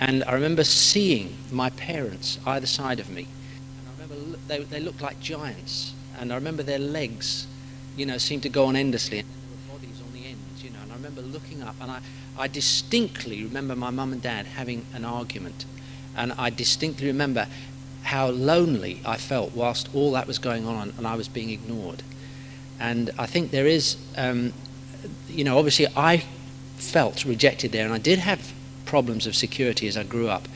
And I remember seeing my parents either side of me. And I remember they looked like giants. And I remember their legs, seemed to go on endlessly. And there were bodies on the ends, And I remember looking up, and I distinctly remember my mum and dad having an argument. And I distinctly remember how lonely I felt whilst all that was going on and I was being ignored. And I think there is, obviously I felt rejected there, and I did have problems of security as I grew up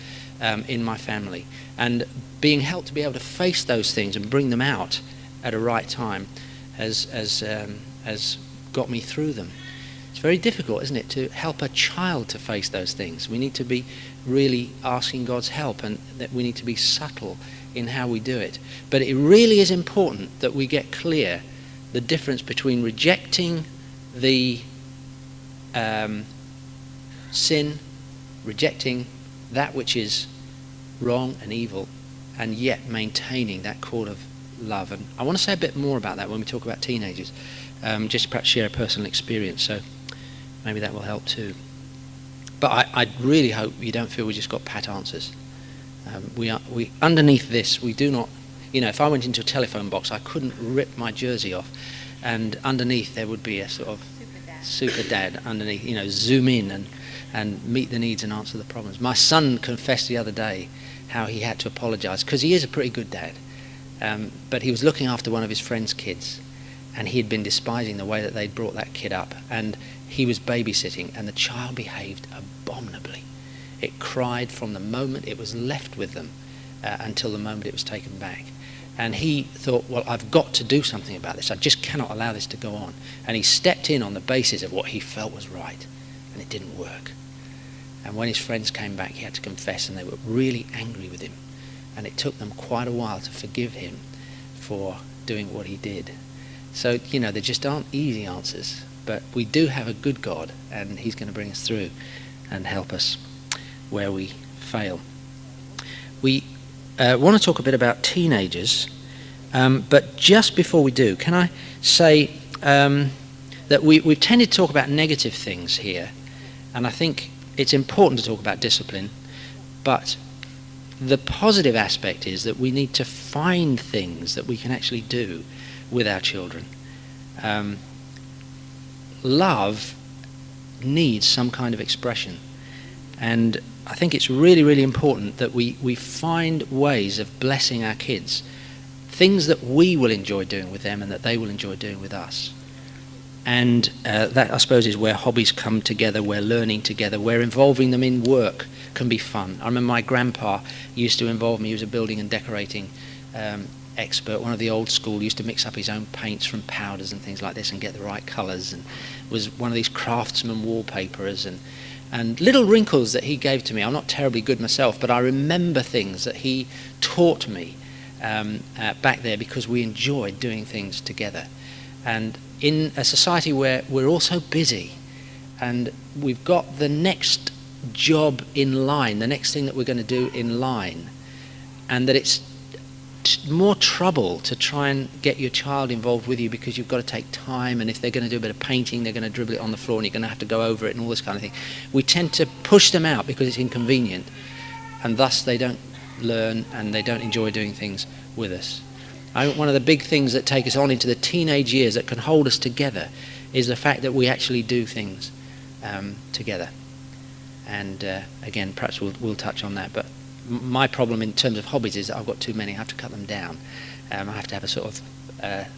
in my family. And being helped to be able to face those things and bring them out at a right time has got me through them. It's very difficult, isn't it, to help a child to face those things. We need to be really asking God's help, and that we need to be subtle in how we do it. But it really is important that we get clear the difference between rejecting the sin, rejecting that which is wrong and evil, and yet maintaining that cord of love. And I want to say a bit more about that when we talk about teenagers, just perhaps share a personal experience, so maybe that will help too. But I really hope you don't feel we just got pat answers. We underneath this, we do not, if I went into a telephone box, I couldn't rip my jersey off, and underneath there would be a sort of super dad underneath, zoom in and meet the needs and answer the problems. My son confessed the other day how he had to apologise, because he is a pretty good dad, but he was looking after one of his friend's kids, and he had been despising the way that they'd brought that kid up, and he was babysitting, and the child behaved abominably. It cried from the moment it was left with them until the moment it was taken back. And he thought, well, I've got to do something about this. I just cannot allow this to go on. And he stepped in on the basis of what he felt was right, and it didn't work. And when his friends came back, he had to confess, and they were really angry with him. And it took them quite a while to forgive him for doing what he did. So, there just aren't easy answers. But we do have a good God, and he's going to bring us through and help us where we fail. We want to talk a bit about teenagers, but just before we do, can I say that we've tended to talk about negative things here, and I think it's important to talk about discipline, but the positive aspect is that we need to find things that we can actually do with our children. Love needs some kind of expression, and I think it's really, really important that we find ways of blessing our kids, things that we will enjoy doing with them and that they will enjoy doing with us. And that, I suppose, is where hobbies come together, where learning together, where involving them in work can be fun. I remember my grandpa used to involve me. He was a building and decorating expert, one of the old school, used to mix up his own paints from powders and things like this and get the right colours, and was one of these craftsman wallpaperers, and little wrinkles that he gave to me. I'm not terribly good myself, but I remember things that he taught me back there, because we enjoyed doing things together. And in a society where we're all so busy and we've got the next job in line, the next thing that we're going to do in line, and that it's more trouble to try and get your child involved with you because you've got to take time, and if they're going to do a bit of painting, they're going to dribble it on the floor and you're going to have to go over it and all this kind of thing. We tend to push them out because it's inconvenient, and thus they don't learn and they don't enjoy doing things with us. I think one of the big things that take us on into the teenage years that can hold us together is the fact that we actually do things together. And again, perhaps we'll touch on that, but my problem in terms of hobbies is that I've got too many. I have to cut them down. I have to have a sort of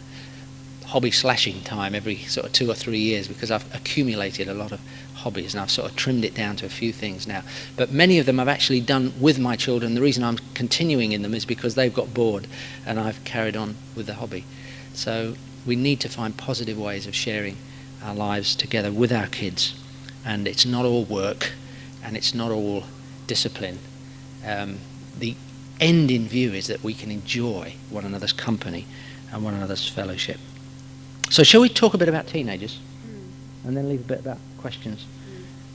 hobby slashing time every sort of 2 or 3 years, because I've accumulated a lot of hobbies and I've sort of trimmed it down to a few things now. But many of them I've actually done with my children. The reason I'm continuing in them is because they've got bored and I've carried on with the hobby. So we need to find positive ways of sharing our lives together with our kids, and it's not all work and it's not all discipline. The end in view is that we can enjoy one another's company and one another's fellowship. So shall we talk a bit about teenagers and then leave a bit about questions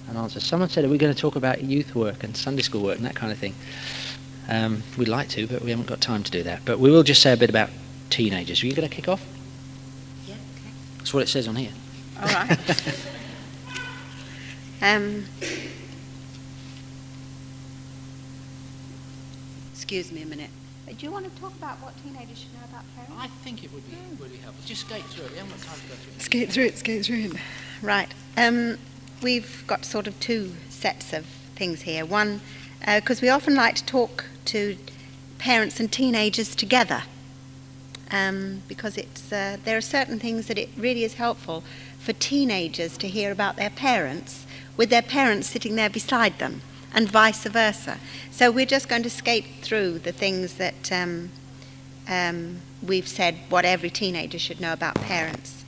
and answers? Someone said, are we going to talk about youth work and Sunday school work and that kind of thing? We'd like to, but we haven't got time to do that. But we will just say a bit about teenagers. Are you going to kick off? Yeah, okay. That's what it says on here. All right. Excuse me a minute. Do you want to talk about what teenagers should know about parents? I think it would be really helpful. Just skate through it. We haven't got time to go through it. Skate through it. Right. We've got sort of two sets of things here. One, because we often like to talk to parents and teenagers together, because there are certain things that it really is helpful for teenagers to hear about their parents with their parents sitting there beside them, and vice versa. So we're just going to skate through the things that we've said what every teenager should know about parents.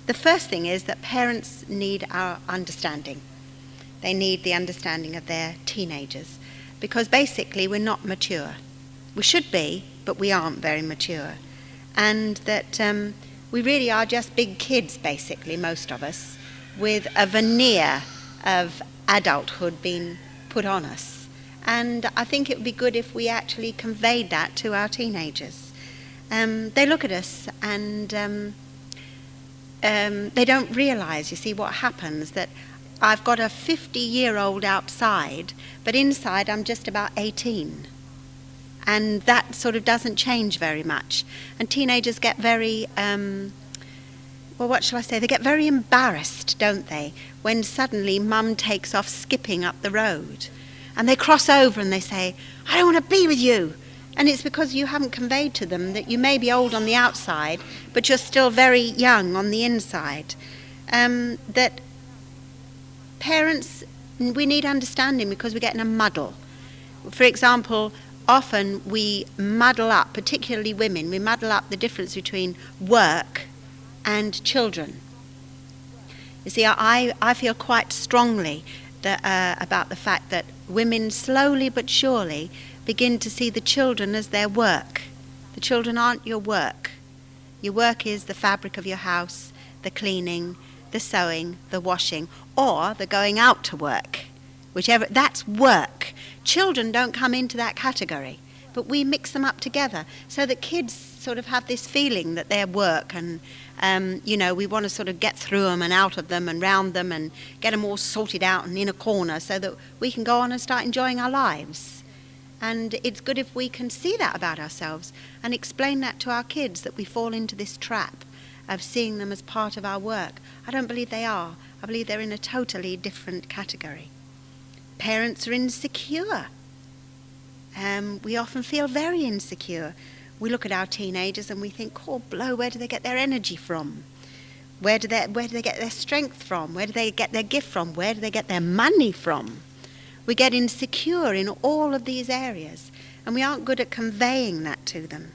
The first thing is that parents need our understanding. They need the understanding of their teenagers, because basically we're not mature. We should be, but we aren't very mature. And that we really are just big kids, basically, most of us, with a veneer of adulthood being put on us. And I think it would be good if we actually conveyed that to our teenagers. They look at us and they don't realise, you see, what happens, that I've got a 50-year-old outside, but inside I'm just about 18. And that sort of doesn't change very much. And teenagers get very, what shall I say? They get very embarrassed, don't they, when suddenly mum takes off skipping up the road. And they cross over and they say, I don't want to be with you. And it's because you haven't conveyed to them that you may be old on the outside, but you're still very young on the inside. That parents, we need understanding because we get in a muddle. For example, often we muddle up, particularly women, we muddle up the difference between work and children. You see, I feel quite strongly about the fact that women slowly but surely begin to see the children as their work. The children aren't your work. Your work is the fabric of your house, the cleaning, the sewing, the washing, or the going out to work. Whichever, that's work. Children don't come into that category, but we mix them up together so that kids sort of have this feeling that they're work, and we want to sort of get through them and out of them and round them and get them all sorted out and in a corner so that we can go on and start enjoying our lives. And it's good if we can see that about ourselves and explain that to our kids, that we fall into this trap of seeing them as part of our work. I don't believe they are. I believe they're in a totally different category. Parents are insecure. We often feel very insecure. We look at our teenagers and we think, oh, blow, where do they get their energy from? Where do they get their strength from? Where do they get their gift from? Where do they get their money from? We get insecure in all of these areas, and we aren't good at conveying that to them.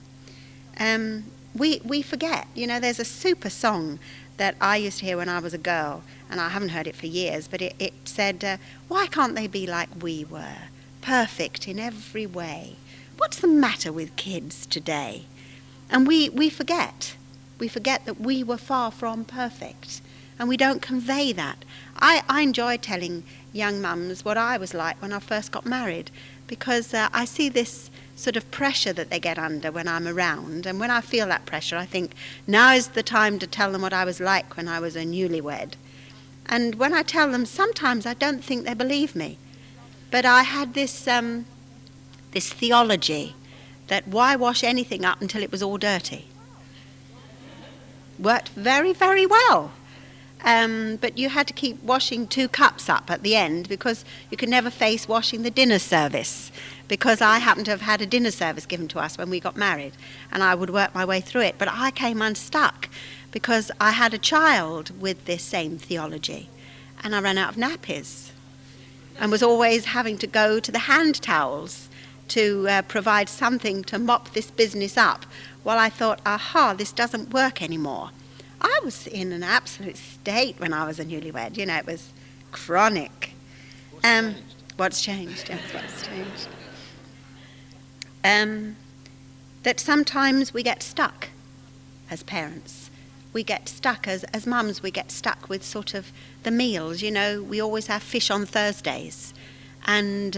We forget. There's a super song that I used to hear when I was a girl, and I haven't heard it for years, but it said, why can't they be like we were, perfect in every way? What's the matter with kids today? And we forget. We forget that we were far from perfect, and we don't convey that. I enjoy telling young mums what I was like when I first got married, because I see this sort of pressure that they get under when I'm around, and when I feel that pressure I think now is the time to tell them what I was like when I was a newlywed. And when I tell them, sometimes I don't think they believe me, but I had this theology that why wash anything up until it was all dirty. Worked very, very well. But you had to keep washing 2 cups up at the end because you could never face washing the dinner service, because I happened to have had a dinner service given to us when we got married, and I would work my way through it. But I came unstuck because I had a child with this same theology, and I ran out of nappies and was always having to go to the hand towels to provide something to mop this business up, while I thought, aha, this doesn't work anymore. I was in an absolute state when I was a newlywed. It was chronic. What's changed? Yes, what's changed. That sometimes we get stuck as parents. We get stuck as mums. We get stuck with sort of the meals. We always have fish on Thursdays. And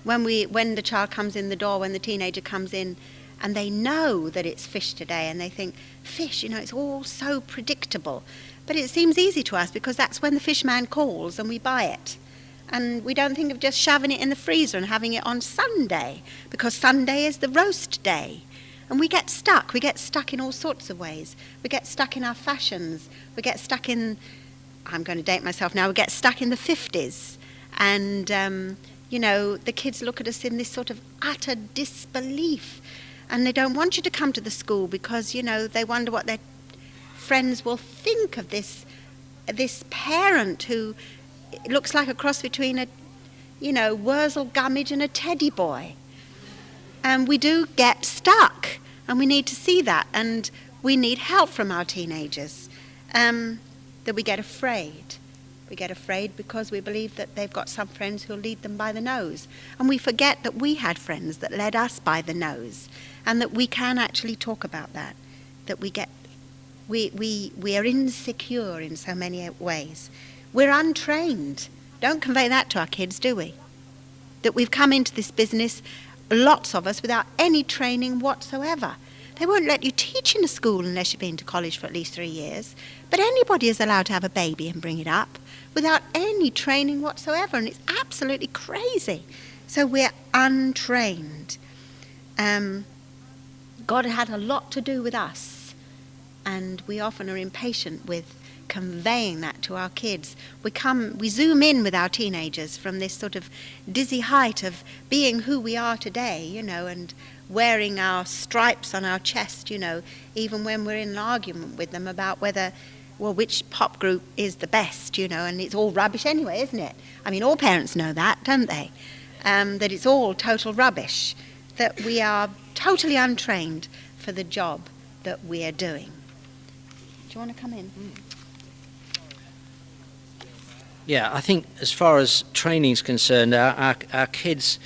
when the child comes in the door, when the teenager comes in, and they know that it's fish today, and they think, fish, it's all so predictable. But it seems easy to us because that's when the fish man calls and we buy it. And we don't think of just shoving it in the freezer and having it on Sunday, because Sunday is the roast day. And we get stuck. We get stuck in all sorts of ways. We get stuck in our fashions. We get stuck in, I'm going to date myself now, we get stuck in the 50s. And, the kids look at us in this sort of utter disbelief. And they don't want you to come to the school because, they wonder what their friends will think of this parent who looks like a cross between a, Wurzel Gummidge and a teddy boy. And we do get stuck, and we need to see that, and we need help from our teenagers. That we get afraid. We get afraid because we believe that they've got some friends who'll lead them by the nose. And we forget that we had friends that led us by the nose, and that we can actually talk about that. That we are insecure in so many ways. We're untrained. Don't convey that to our kids, do we? That we've come into this business, lots of us, without any training whatsoever. They won't let you teach in a school unless you've been to college for at least 3 years. But anybody is allowed to have a baby and bring it up without any training whatsoever, and it's absolutely crazy. So we're untrained. God had a lot to do with us, and we often are impatient with conveying that to our kids. We zoom in with our teenagers from this sort of dizzy height of being who we are today, and wearing our stripes on our chest, even when we're in an argument with them about which pop group is the best, and it's all rubbish anyway, isn't it? I mean, all parents know that, don't they? That it's all total rubbish, that we are totally untrained for the job that we are doing. Do you want to come in? Yeah, I think as far as training is concerned, our kids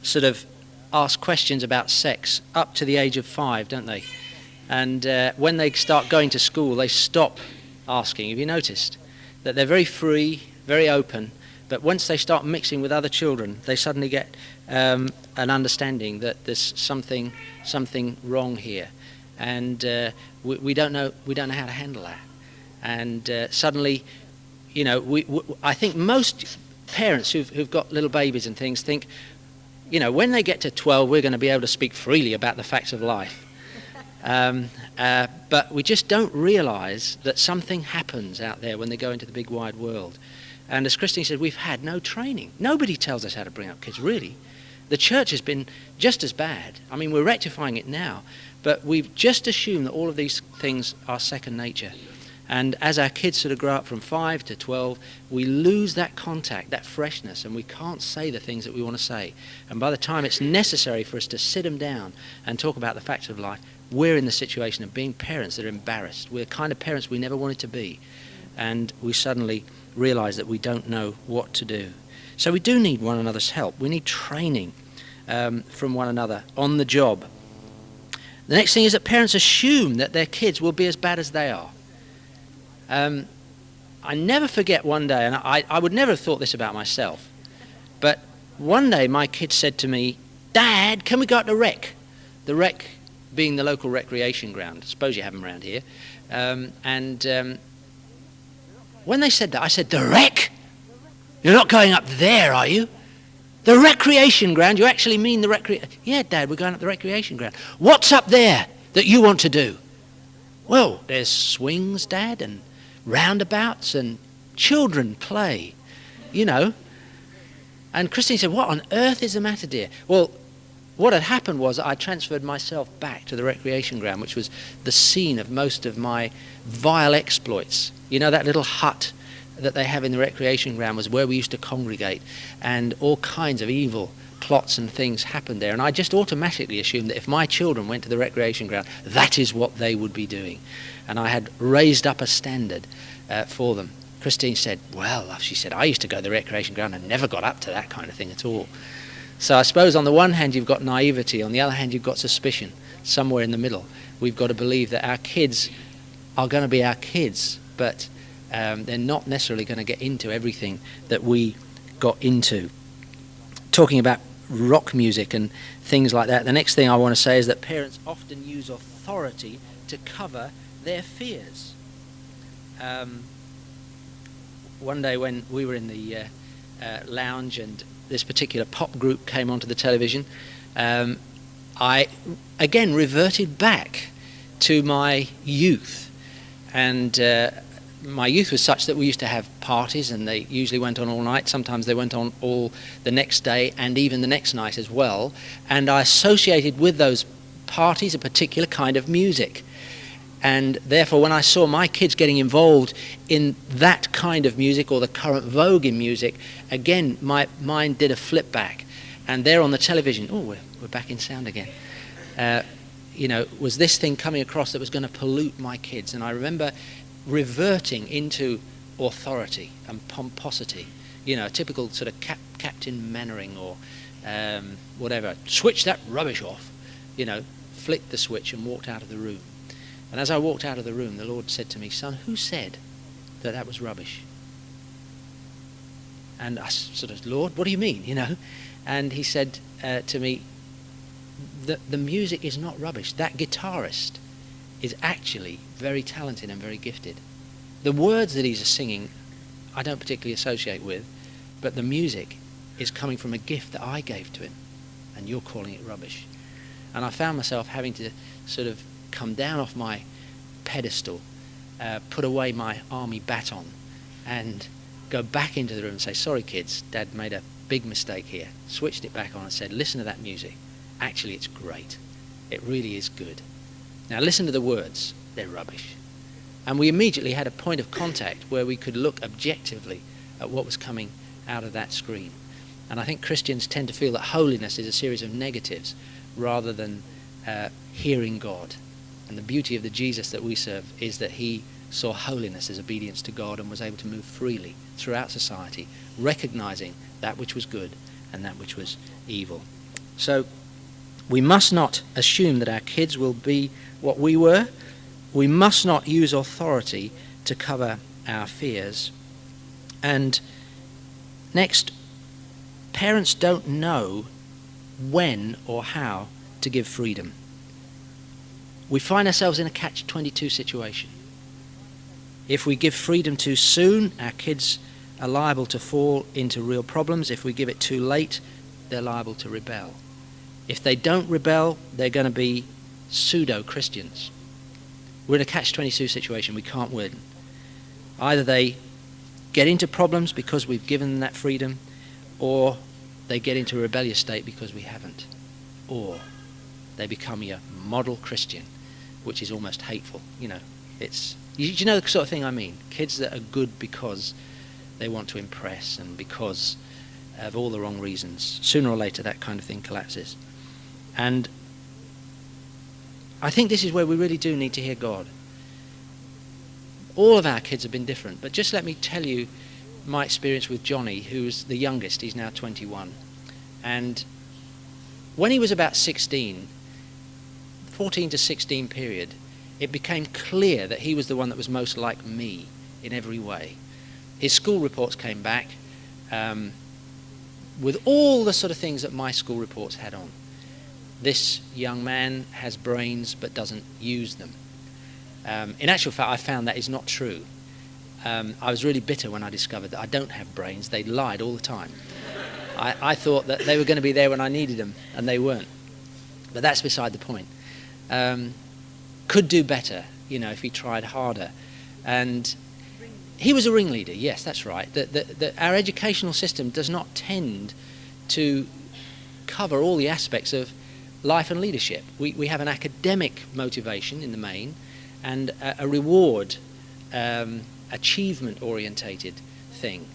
sort of ask questions about sex up to the age of 5, don't they? And when they start going to school, they stop asking. Have you noticed that they're very free, very open, but once they start mixing with other children, they suddenly get an understanding that there's something wrong here, and we don't know how to handle that. And suddenly, I think most parents who've got little babies and things think, when they get to 12, we're going to be able to speak freely about the facts of life. But we just don't realise that something happens out there when they go into the big wide world. And as Christine said, we've had no training. Nobody tells us how to bring up kids, really. The church has been just as bad. I mean, we're rectifying it now, but we've just assumed that all of these things are second nature. And as our kids sort of grow up from 5 to 12, we lose that contact, that freshness, and we can't say the things that we want to say. And by the time it's necessary for us to sit them down and talk about the facts of life, we're in the situation of being parents that are embarrassed. We're the kind of parents we never wanted to be. And we suddenly realise that we don't know what to do. So we do need one another's help. We need training from one another on the job. The next thing is that parents assume that their kids will be as bad as they are. I never forget one day, and I would never have thought this about myself, but one day my kid said to me, "Dad, can we go out to rec?" The rec being the local recreation ground. I suppose you have them around here. When they said that, I said, "The rec? You're not going up there, are you? The recreation ground? You actually mean the recreation?" "Yeah, Dad, we're going up the recreation ground." "What's up there that you want to do?" "Well, there's swings, Dad, and roundabouts, and children play, And Christine said, "What on earth is the matter, dear?" Well, what had happened was I transferred myself back to the recreation ground, which was the scene of most of my vile exploits. That little hut that they have in the recreation ground was where we used to congregate, and all kinds of evil plots and things happened there. And I just automatically assumed that if my children went to the recreation ground, that is what they would be doing. And I had raised up a standard for them. Christine said, "Well," she said, "I used to go to the recreation ground and never got up to that kind of thing at all." So I suppose on the one hand you've got naivety, on the other hand you've got suspicion. Somewhere in the middle, we've got to believe that our kids are going to be our kids, but they're not necessarily going to get into everything that we got into. Talking about rock music and things like that, the next thing I want to say is that parents often use authority to cover their fears. One day when we were in the lounge and this particular pop group came onto the television, I again reverted back to my youth. And my youth was such that we used to have parties, and they usually went on all night. Sometimes they went on all the next day and even the next night as well. And I associated with those parties a particular kind of music. And therefore, when I saw my kids getting involved in that kind of music, or the current vogue in music, again, my mind did a flip back. And there on the television, oh, we're back in sound again, was this thing coming across that was going to pollute my kids. And I remember reverting into authority and pomposity, a typical sort of Captain Mannering or whatever. Switch that rubbish off, flicked the switch and walked out of the room. And as I walked out of the room, the Lord said to me, "Son, who said that was rubbish?" And I sort of, "Lord, what do you mean?" And he said to me, the music is not rubbish. That guitarist is actually very talented and very gifted. The words that he's singing, I don't particularly associate with, but the music is coming from a gift that I gave to him, and you're calling it rubbish. And I found myself having to sort of come down off my pedestal, put away my army baton, and go back into the room and say, "Sorry kids, Dad made a big mistake here." Switched it back on and said, "Listen to that music. Actually, it's great. It really is good. Now listen to the words. They're rubbish." And we immediately had a point of contact where we could look objectively at what was coming out of that screen. And I think Christians tend to feel that holiness is a series of negatives rather than hearing God. And the beauty of the Jesus that we serve is that he saw holiness as obedience to God and was able to move freely throughout society, recognizing that which was good and that which was evil. So we must not assume that our kids will be what we were. We must not use authority to cover our fears. And next, parents don't know when or how to give freedom. We find ourselves in a catch-22 situation. If we give freedom too soon, our kids are liable to fall into real problems. If we give it too late, they're liable to rebel. If they don't rebel, they're going to be pseudo-Christians. We're in a catch-22 situation. We can't win. Either they get into problems because we've given them that freedom, or they get into a rebellious state because we haven't. Or they become a model Christian, which is almost hateful. It's, you know the sort of thing I mean. Kids that are good because they want to impress and because of all the wrong reasons. Sooner or later, that kind of thing collapses. And I think this is where we really do need to hear God. All of our kids have been different, but just let me tell you my experience with Johnny, who's the youngest. He's now 21. And when he was about 16, 14 to 16 period, it became clear that he was the one that was most like me in every way. His school reports came back with all the sort of things that my school reports had on. This young man has brains but doesn't use them. In actual fact, I found that is not true. I was really bitter when I discovered that I don't have brains. They lied all the time. I thought that they were going to be there when I needed them, and they weren't. But that's beside the point. Could do better, if he tried harder. And he was a ringleader, yes, that's right. Our educational system does not tend to cover all the aspects of life and leadership. We have an academic motivation in the main, and a reward, achievement-orientated thing.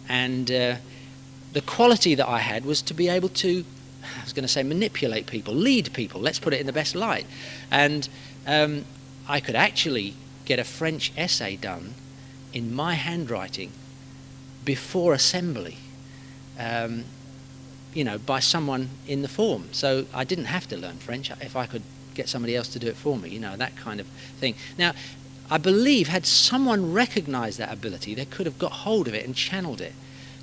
And the quality that I had was to be able to, I was going to say manipulate people, lead people, let's put it in the best light. And I could actually get a French essay done in my handwriting before assembly, by someone in the form. So I didn't have to learn French if I could get somebody else to do it for me, that kind of thing. Now, I believe had someone recognized that ability, they could have got hold of it and channeled it.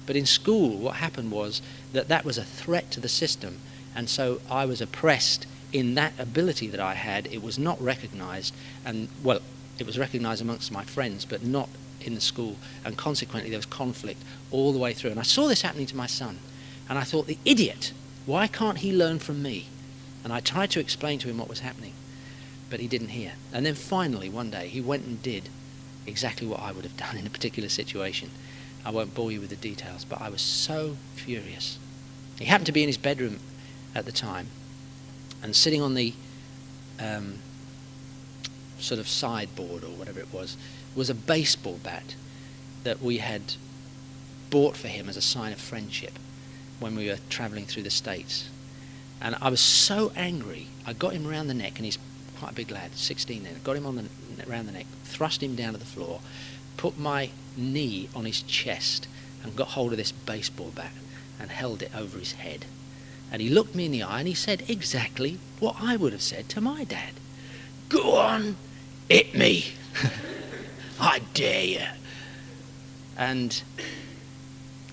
But in school, what happened was that was a threat to the system, and so I was oppressed in that ability that I had. It was not recognized, and, well, it was recognized amongst my friends, but not in the school, and consequently there was conflict all the way through. And I saw this happening to my son, and I thought, the idiot, why can't he learn from me? And I tried to explain to him what was happening, but he didn't hear. And then finally one day he went and did exactly what I would have done in a particular situation. I won't bore you with the details, but I was so furious. He happened to be in his bedroom at the time, and sitting on the sort of sideboard or whatever it was a baseball bat that we had bought for him as a sign of friendship when we were travelling through the States. And I was so angry, I got him around the neck, and he's quite a big lad, 16 then, got him around the neck, thrust him down to the floor, put my knee on his chest, and got hold of this baseball bat and held it over his head. And he looked me in the eye and he said exactly what I would have said to my dad. "Go on, hit me. I dare you." And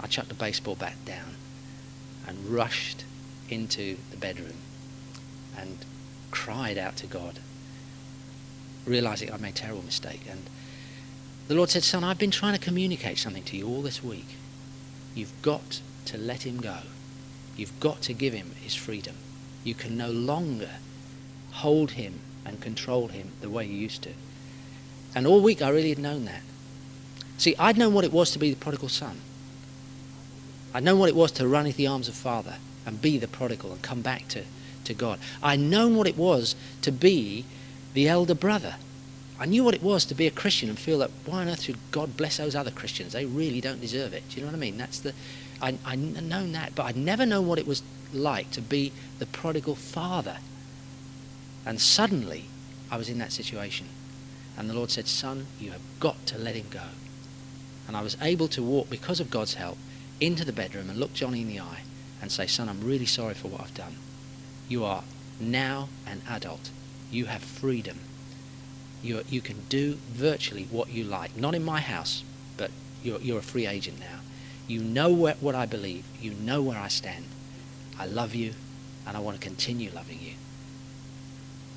I chucked the baseball bat down and rushed into the bedroom and cried out to God, realizing I made a terrible mistake. And the Lord said, "Son, I've been trying to communicate something to you all this week. You've got to let him go. You've got to give him his freedom. You can no longer hold him and control him the way you used to." And all week I really had known that. See, I'd known what it was to be the prodigal son. I'd known what it was to run into the arms of Father and be the prodigal and come back to God. I'd known what it was to be the elder brother. I knew what it was to be a Christian and feel that, why on earth should God bless those other Christians? They really don't deserve it. Do you know what I mean? I'd known that, but I'd never known what it was like to be the prodigal father. And suddenly I was in that situation. And the Lord said, "Son, you have got to let him go." And I was able to walk, because of God's help, into the bedroom and look Johnny in the eye and say, "Son, I'm really sorry for what I've done. You are now an adult. You have freedom. You can do virtually what you like. Not in my house, but you're a free agent now. You know what I believe. You know where I stand. I love you, and I want to continue loving you."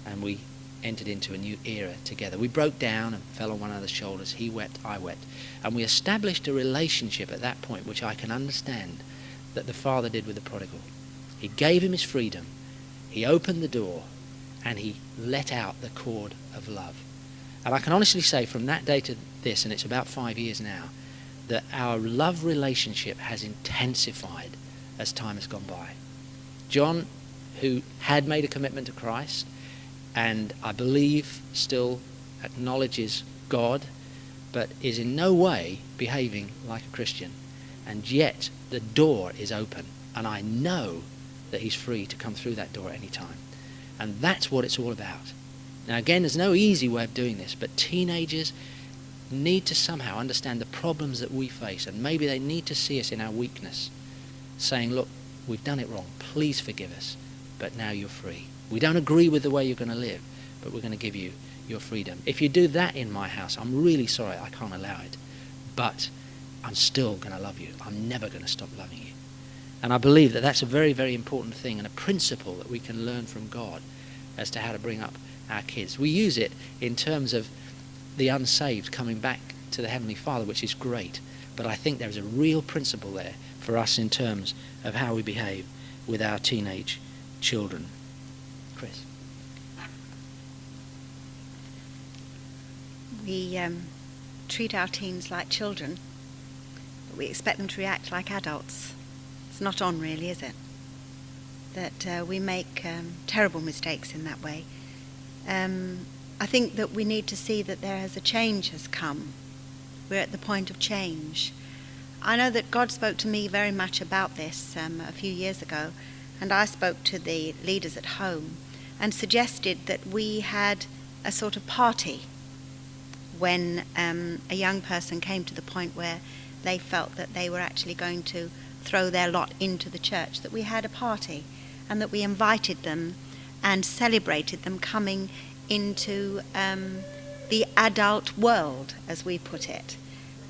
And we entered into a new era together. We broke down and fell on one another's shoulders. He wept, I wept. And we established a relationship at that point which I can understand that the Father did with the prodigal. He gave him his freedom. He opened the door, and he let out the cord of love. And I can honestly say, from that day to this, and it's about 5 years now, that our love relationship has intensified as time has gone by. John, who had made a commitment to Christ, and I believe still acknowledges God, but is in no way behaving like a Christian. And yet the door is open, and I know that he's free to come through that door at any time. And that's what it's all about. Now again, there's no easy way of doing this, but teenagers need to somehow understand the problems that we face, and maybe they need to see us in our weakness, saying, "Look, we've done it wrong, please forgive us, but now you're free. We don't agree with the way you're going to live, but we're going to give you your freedom. If you do that in my house, I'm really sorry, I can't allow it, but I'm still going to love you. I'm never going to stop loving you." And I believe that that's a very, very important thing, and a principle that we can learn from God as to how to bring up our kids. We use it in terms of the unsaved coming back to the Heavenly Father, which is great, but I think there's a real principle there for us in terms of how we behave with our teenage children. Chris? We treat our teens like children, but we expect them to react like adults. It's not on, really, is it? That we make terrible mistakes in that way. I think that we need to see that a change has come. We're at the point of change. I know that God spoke to me very much about this a few years ago, and I spoke to the leaders at home and suggested that we had a sort of party when a young person came to the point where they felt that they were actually going to throw their lot into the church, that we had a party and that we invited them and celebrated them coming into the adult world, as we put it.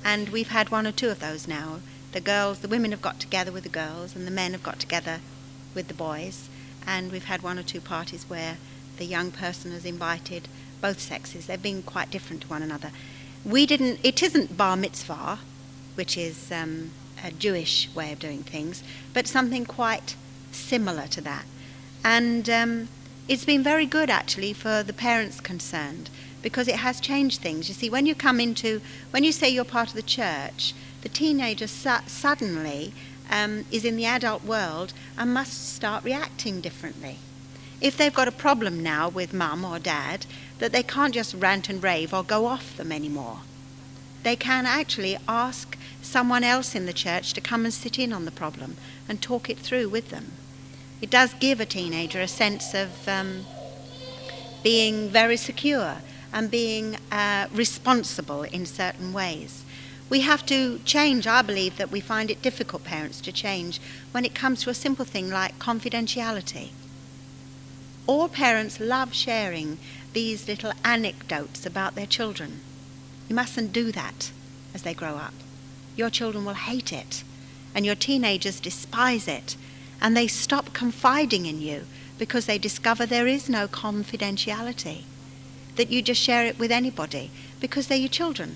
And we've had one or two of those now. The women have got together with the girls, and the men have got together with the boys, and we've had one or two parties where the young person has invited both sexes. They've been quite different to one another. it isn't bar mitzvah, which is a Jewish way of doing things, but something quite similar to that. And it's been very good actually for the parents concerned, because it has changed things. You see, when you say you're part of the church, the teenager suddenly is in the adult world and must start reacting differently. If they've got a problem now with mum or dad, that they can't just rant and rave or go off them anymore. They can actually ask someone else in the church to come and sit in on the problem and talk it through with them. It does give a teenager a sense of being very secure and being responsible in certain ways. We have to change. I believe that we find it difficult, parents, to change when it comes to a simple thing like confidentiality. All parents love sharing these little anecdotes about their children. You mustn't do that as they grow up. Your children will hate it, and your teenagers despise it, and they stop confiding in you because they discover there is no confidentiality, that you just share it with anybody because they're your children.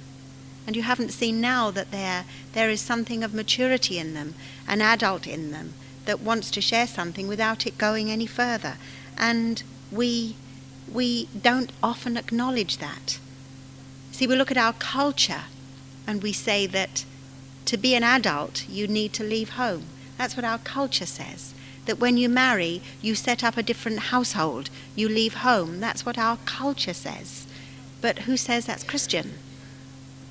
And you haven't seen now that there is something of maturity in them, an adult in them, that wants to share something without it going any further. And we don't often acknowledge that. See, we look at our culture and we say that to be an adult, you need to leave home. That's what our culture says. That when you marry, you set up a different household. You leave home. That's what our culture says. But who says that's Christian?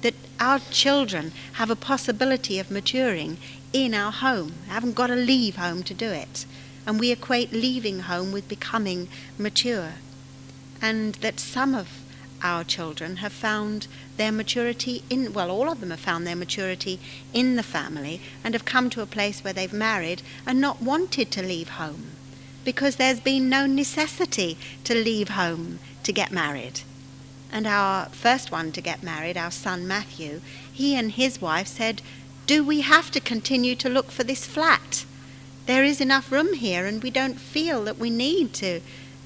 That our children have a possibility of maturing in our home. They haven't got to leave home to do it. And we equate leaving home with becoming mature. And that some of our children have found their maturity all of them have found their maturity in the family and have come to a place where they've married and not wanted to leave home because there's been no necessity to leave home to get married. And our first one to get married, our son Matthew, he and his wife said, "Do we have to continue to look for this flat? There is enough room here and we don't feel that we need to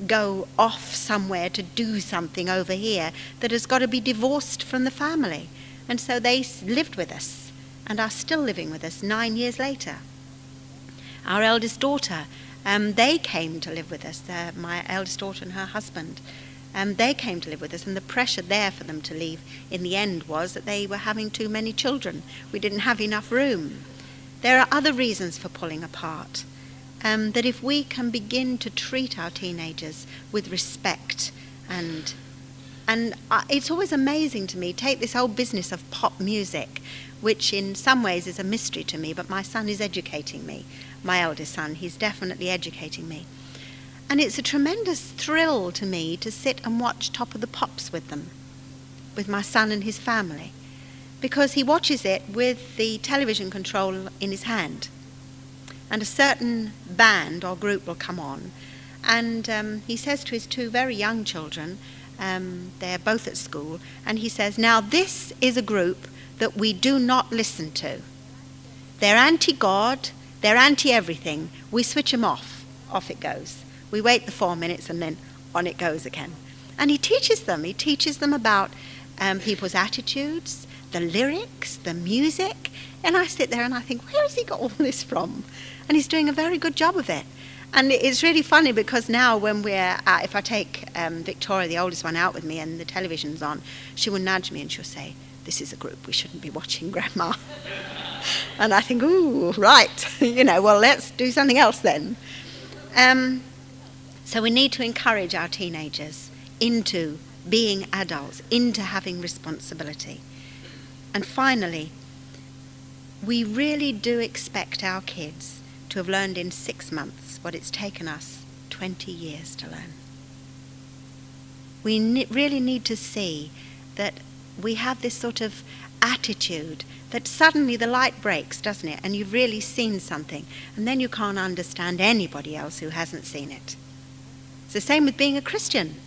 go off somewhere to do something over here that has got to be divorced from the family." And so they lived with us and are still living with us 9 years later. Our eldest daughter, they came to live with us, my eldest daughter and her husband. They came to live with us, and the pressure there for them to leave in the end was that they were having too many children. We didn't have enough room. There are other reasons for pulling apart. That if we can begin to treat our teenagers with respect and it's always amazing to me, take this whole business of pop music, which in some ways is a mystery to me, but my son is educating me. My eldest son, he's definitely educating me. And it's a tremendous thrill to me to sit and watch Top of the Pops with them, with my son and his family, because he watches it with the television control in his hand. And a certain band or group will come on, and he says to his two very young children, they're both at school, and he says, "Now this is a group that we do not listen to. They're anti-God, they're anti-everything. We switch them off. Off it goes. We wait the 4 minutes and then on it goes again." And he teaches them about people's attitudes, the lyrics, the music. And I sit there and I think, where has he got all this from? And he's doing a very good job of it. And it's really funny because now when we're out, if I take Victoria, the oldest one, out with me and the television's on, she will nudge me and she'll say, "This is a group we shouldn't be watching, Grandma." And I think, ooh, right, well, let's do something else then. So we need to encourage our teenagers into being adults, into having responsibility. And finally, we really do expect our kids to have learned in 6 months what it's taken us 20 years to learn. We really need to see that we have this sort of attitude that suddenly the light breaks, doesn't it? And you've really seen something, and then you can't understand anybody else who hasn't seen it. It's the same with being a Christian.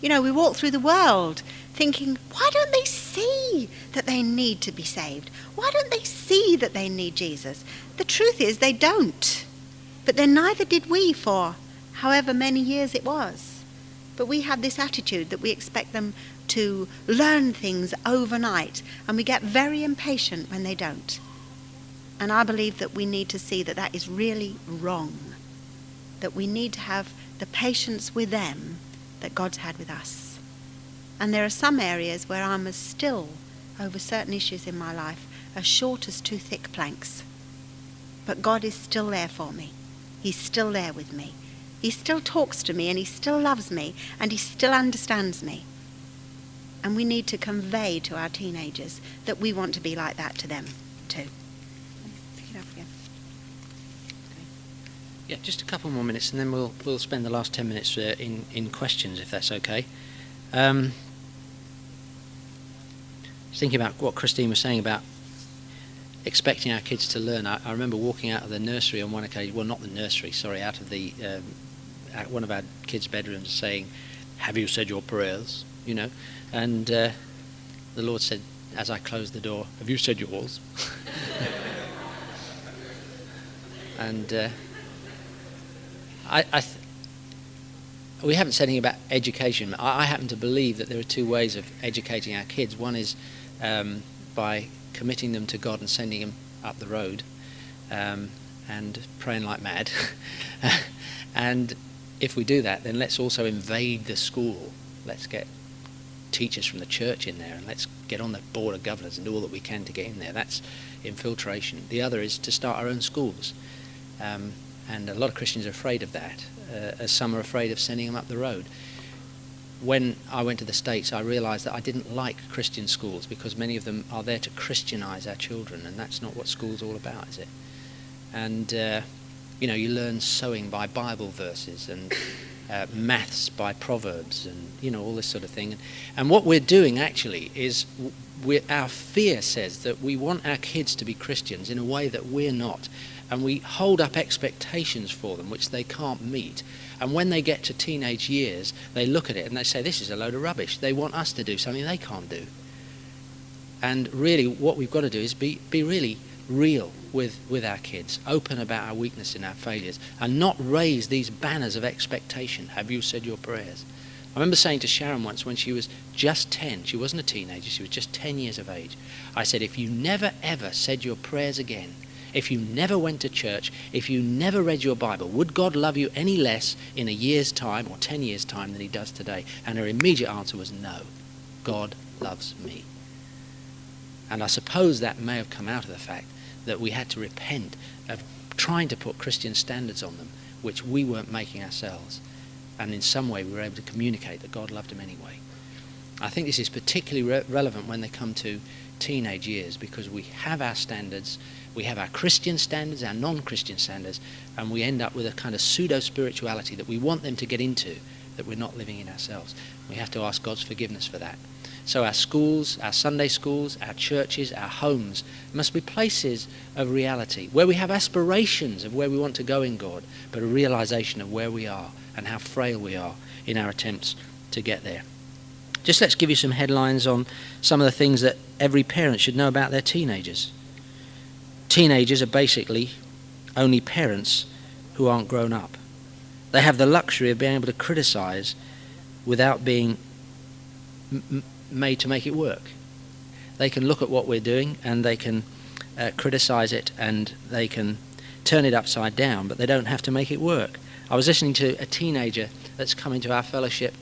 We walk through the world thinking, why don't they see that they need to be saved? Why don't they see that they need Jesus? The truth is they don't. But then neither did we for however many years it was. But we have this attitude that we expect them to learn things overnight, and we get very impatient when they don't. And I believe that we need to see that that is really wrong, that we need to have the patience with them that God's had with us. And there are some areas where I'm as still, over certain issues in my life, as short as two thick planks. But God is still there for me. He's still there with me. He still talks to me, and he still loves me, and he still understands me. And we need to convey to our teenagers that we want to be like that to them too. Pick it up again. Yeah, just a couple more minutes, and then we'll spend the last 10 minutes in questions, if that's okay. Thinking about what Christine was saying about expecting our kids to learn. I remember walking out of the nursery on one occasion, well, not the nursery, sorry, out of the one of our kids' bedrooms, saying, "Have you said your prayers?" You know, and the Lord said, as I closed the door, "Have you said yours?" And we haven't said anything about education. I happen to believe that there are two ways of educating our kids. One is by committing them to God and sending them up the road and praying like mad. And if we do that, then let's also invade the school. Let's get teachers from the church in there, and let's get on the board of governors and do all that we can to get in there. That's infiltration. The other is to start our own schools. And a lot of Christians are afraid of that, as some are afraid of sending them up the road. When I went to the States, I realized that I didn't like Christian schools because many of them are there to Christianize our children, and that's not what school's all about, is it? And, you learn sewing by Bible verses and maths by Proverbs and, all this sort of thing. And what we're doing actually is our fear says that we want our kids to be Christians in a way that we're not. And we hold up expectations for them which they can't meet. And when they get to teenage years, they look at it and they say, this is a load of rubbish. They want us to do something they can't do. And really what we've got to do is be really real with our kids, open about our weakness and our failures, and not raise these banners of expectation. Have you said your prayers? I remember saying to Sharon once when she was just 10, she wasn't a teenager, she was just 10 years of age, I said, if you never ever said your prayers again, if you never went to church, if you never read your Bible, would God love you any less in a year's time or 10 years' time than he does today? And her immediate answer was no. God loves me. And I suppose that may have come out of the fact that we had to repent of trying to put Christian standards on them, which we weren't making ourselves. And in some way we were able to communicate that God loved them anyway. I think this is particularly relevant when they come to teenage years, because we have our standards, we have our Christian standards, our non-Christian standards, and we end up with a kind of pseudo-spirituality that we want them to get into that we're not living in ourselves. We have to ask God's forgiveness for that. So our schools, our Sunday schools, our churches, our homes must be places of reality, where we have aspirations of where we want to go in God, but a realization of where we are and how frail we are in our attempts to get there. Just let's give you some headlines on some of the things that every parent should know about their teenagers. Teenagers are basically only parents who aren't grown up. They have the luxury of being able to criticize without being made to make it work. They can look at what we're doing and they can criticize it and they can turn it upside down, but they don't have to make it work. I was listening to a teenager that's come into our fellowship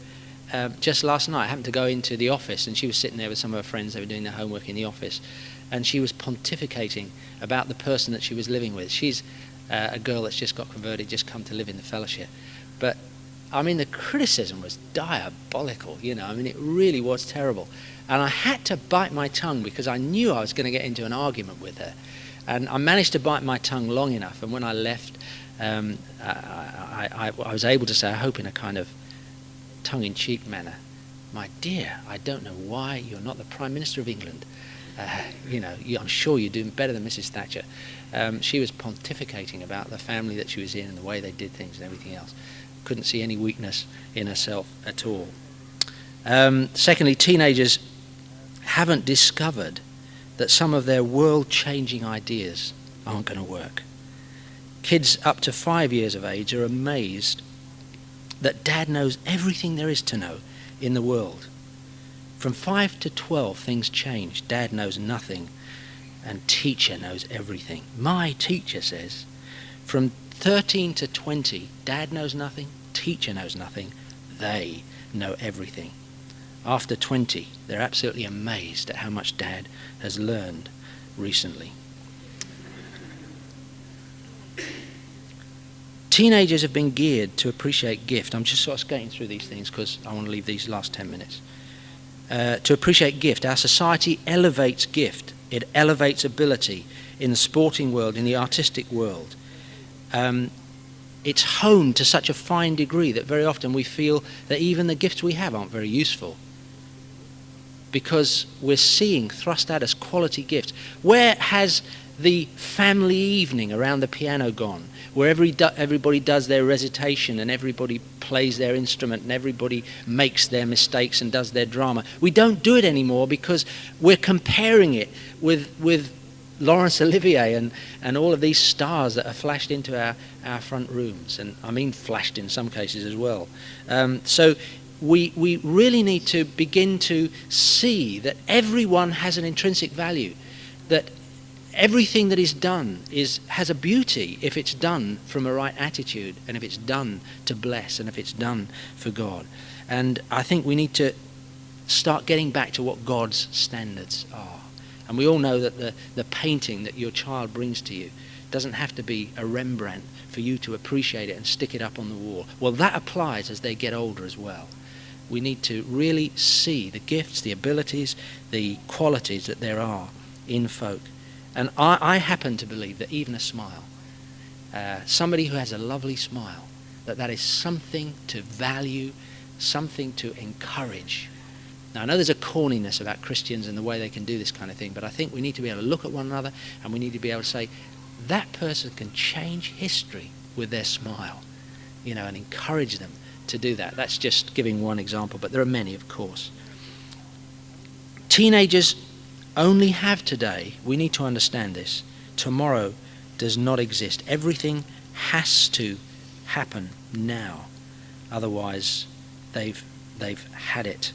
just last night. I happened to go into the office and she was sitting there with some of her friends. They were doing their homework in the office, and she was pontificating about the person that she was living with. She's a girl that's just got converted, just come to live in the fellowship. But I mean, the criticism was diabolical, it really was terrible. And I had to bite my tongue because I knew I was going to get into an argument with her. And I managed to bite my tongue long enough, and when I left, I was able to say, I hope in a kind of tongue-in-cheek manner, my dear, I don't know why you're not the Prime Minister of England. I'm sure you're doing better than Mrs. Thatcher. She was pontificating about the family that she was in and the way they did things and everything else. Couldn't see any weakness in herself at all. Secondly, teenagers haven't discovered that some of their world-changing ideas aren't going to work. Kids up to 5 years of age are amazed that Dad knows everything there is to know in the world. From 5 to 12, things change. Dad knows nothing, and teacher knows everything. My teacher says. From 13 to 20, Dad knows nothing, teacher knows nothing, they know everything. After 20, they're absolutely amazed at how much Dad has learned recently. Teenagers have been geared to appreciate gift. I'm just sort of skating through these things because I want to leave these last 10 minutes. To appreciate gift. Our society elevates gift. It elevates ability in the sporting world, in the artistic world. It's honed to such a fine degree that very often we feel that even the gifts we have aren't very useful, because we're seeing thrust at us quality gifts. Where has the family evening around the piano gone, where everybody does their recitation and everybody plays their instrument and everybody makes their mistakes and does their drama? We don't do it anymore because we're comparing it with Laurence Olivier and all of these stars that are flashed into our front rooms, and I mean flashed in some cases as well. So we really need to begin to see that everyone has an intrinsic value, that everything that is done has a beauty if it's done from a right attitude, and if it's done to bless, and if it's done for God. And I think we need to start getting back to what God's standards are. And we all know that the painting that your child brings to you doesn't have to be a Rembrandt for you to appreciate it and stick it up on the wall. Well, that applies as they get older as well. We need to really see the gifts, the abilities, the qualities that there are in folk. And I happen to believe that even a smile, somebody who has a lovely smile, that is something to value, something to encourage. Now, I know there's a corniness about Christians and the way they can do this kind of thing, but I think we need to be able to look at one another and we need to be able to say, that person can change history with their smile, and encourage them to do that. That's just giving one example, but there are many, of course. Teenagers only have today. We need to understand this. Tomorrow does not exist. Everything has to happen now. Otherwise, they've had it.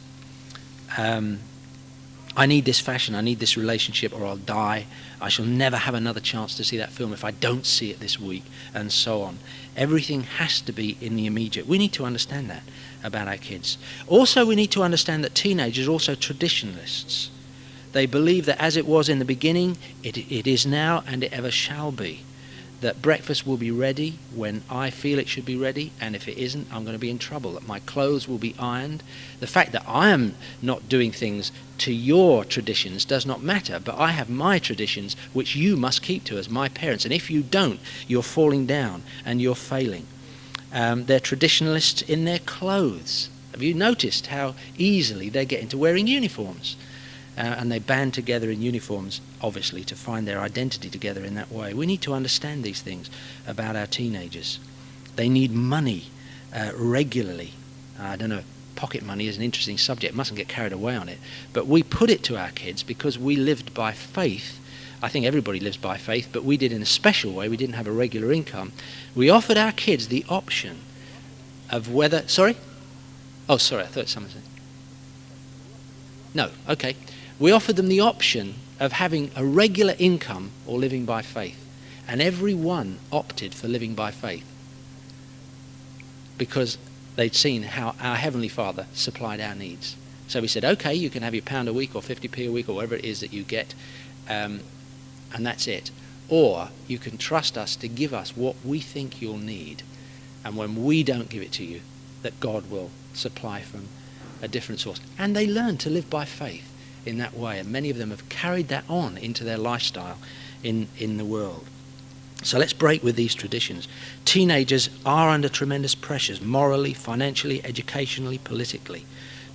I need this fashion, I need this relationship, or I'll die. I shall never have another chance to see that film if I don't see it this week, and so on. Everything has to be in the immediate. We need to understand that about our kids. Also, we need to understand that teenagers are also traditionalists. They believe that as it was in the beginning, it is now, and it ever shall be. That breakfast will be ready when I feel it should be ready, and if it isn't, I'm going to be in trouble. That my clothes will be ironed. The fact that I am not doing things to your traditions does not matter, but I have my traditions which you must keep to as my parents, and if you don't, you're falling down and you're failing. They're traditionalists in their clothes. Have you noticed how easily they get into wearing uniforms? And they band together in uniforms, obviously, to find their identity together in that way. We need to understand these things about our teenagers. They need money regularly. I don't know, pocket money is an interesting subject. Mustn't get carried away on it. But we put it to our kids because we lived by faith. I think everybody lives by faith, but we did in a special way. We didn't have a regular income. We offered our kids the option of whether... Sorry? Oh, sorry, I thought someone said... No, okay. We offered them the option of having a regular income or living by faith. And every one opted for living by faith because they'd seen how our Heavenly Father supplied our needs. So we said, okay, you can have your £1 a week or 50p a week or whatever it is that you get, and that's it. Or you can trust us to give us what we think you'll need. And when we don't give it to you, that God will supply from a different source. And they learn to live by faith in that way, and many of them have carried that on into their lifestyle in the world. So let's break with these traditions. Teenagers are under tremendous pressures, morally, financially, educationally, politically.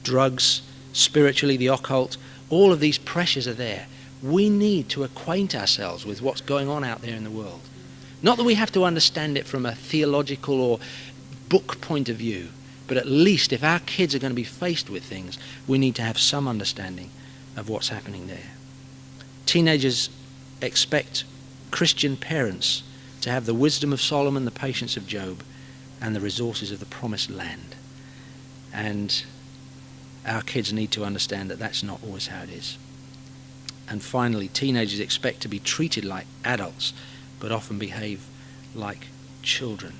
Drugs, spiritually, the occult, all of these pressures are there. We need to acquaint ourselves with what's going on out there in the world. Not that we have to understand it from a theological or book point of view, but at least if our kids are going to be faced with things, we need to have some understanding of what's happening there. Teenagers expect Christian parents to have the wisdom of Solomon, the patience of Job, and the resources of the promised land. And our kids need to understand that that's not always how it is. And finally, teenagers expect to be treated like adults, but often behave like children.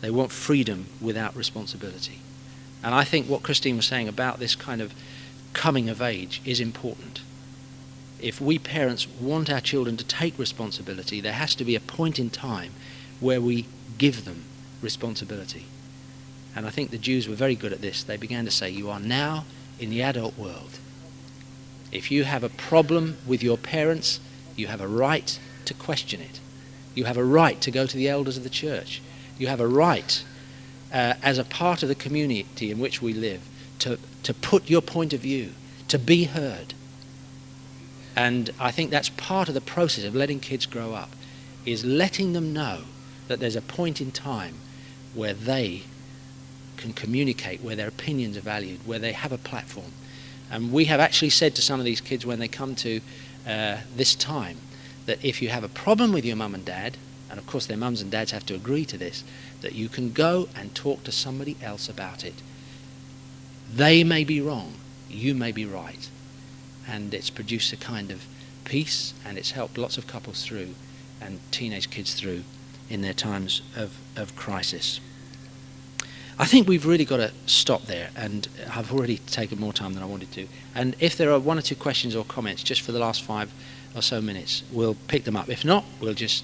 They want freedom without responsibility. And I think what Christine was saying about this kind of coming of age is important. If we parents want our children to take responsibility, there has to be a point in time where we give them responsibility. And I think the Jews were very good at this. They began to say, you are now in the adult world. If you have a problem with your parents, you have a right to question it. You have a right to go to the elders of the church. You have a right, as a part of the community in which we live, to put your point of view, to be heard. And I think that's part of the process of letting kids grow up, is letting them know that there's a point in time where they can communicate, where their opinions are valued, where they have a platform. And we have actually said to some of these kids when they come to this time, that if you have a problem with your mum and dad, and of course their mums and dads have to agree to this, that you can go and talk to somebody else about it. They may be wrong, you may be right. And it's produced a kind of peace, and it's helped lots of couples through, and teenage kids through, in their times of crisis. I think we've really got to stop there, and I've already taken more time than I wanted to. And if there are one or two questions or comments just for the last 5 or so minutes, we'll pick them up. If not, we'll just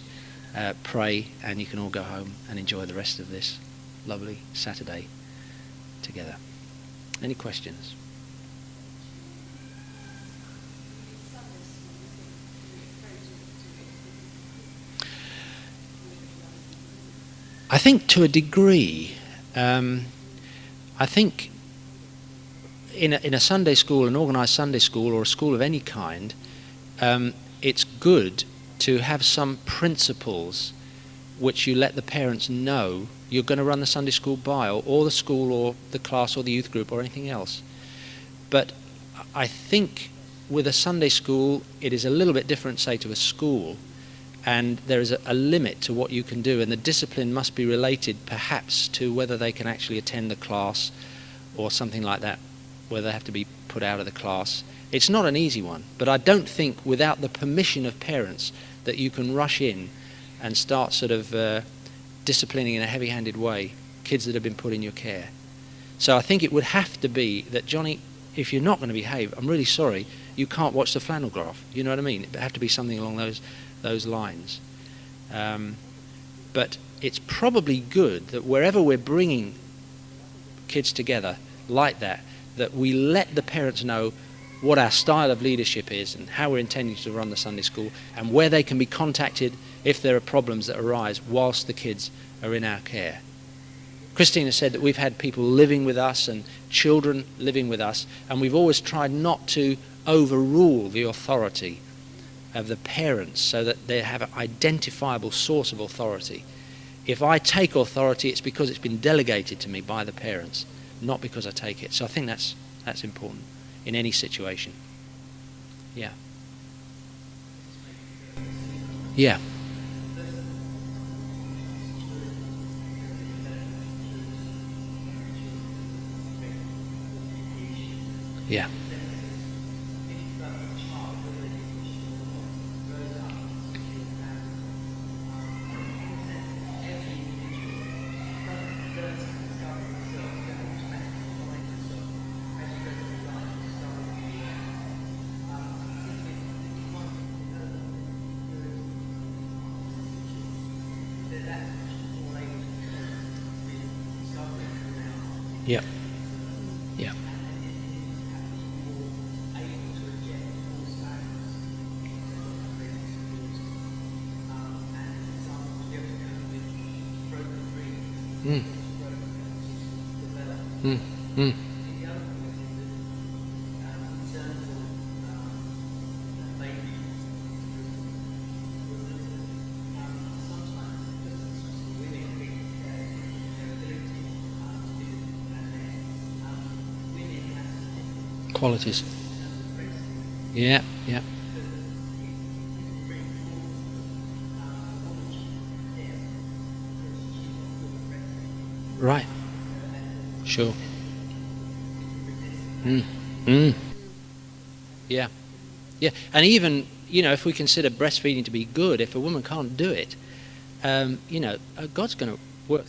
pray, and you can all go home and enjoy the rest of this lovely Saturday together. Any questions? I think to a degree, I think in a Sunday school, an organised Sunday school or a school of any kind, it's good to have some principles which you let the parents know you're going to run the Sunday school by, or the school or the class or the youth group or anything else. But I think with a Sunday school it is a little bit different, say, to a school, and there is a limit to what you can do, and the discipline must be related perhaps to whether they can actually attend the class or something like that, whether they have to be put out of the class. It's not an easy one, but I don't think without the permission of parents that you can rush in and start sort of disciplining in a heavy-handed way kids that have been put in your care. So I think it would have to be that, Johnny, if you're not going to behave, I'm really sorry, you can't watch the flannel graph. You know what I mean? It would have to be something along those lines. But it's probably good that wherever we're bringing kids together like that, that we let the parents know what our style of leadership is and how we're intending to run the Sunday school, and where they can be contacted if there are problems that arise whilst the kids are in our care. Christina said that we've had people living with us and children living with us, and we've always tried not to overrule the authority of the parents so that they have an identifiable source of authority. If I take authority, it's because it's been delegated to me by the parents, not because I take it. So I think that's important in any situation. Yeah. Yeah. Yeah. Yeah. Yeah. Mm. Mm. Mm. Qualities. Yeah, yeah. Right. Sure. Mm. Mm. Yeah. Yeah. And even, if we consider breastfeeding to be good, if a woman can't do it, God's going to work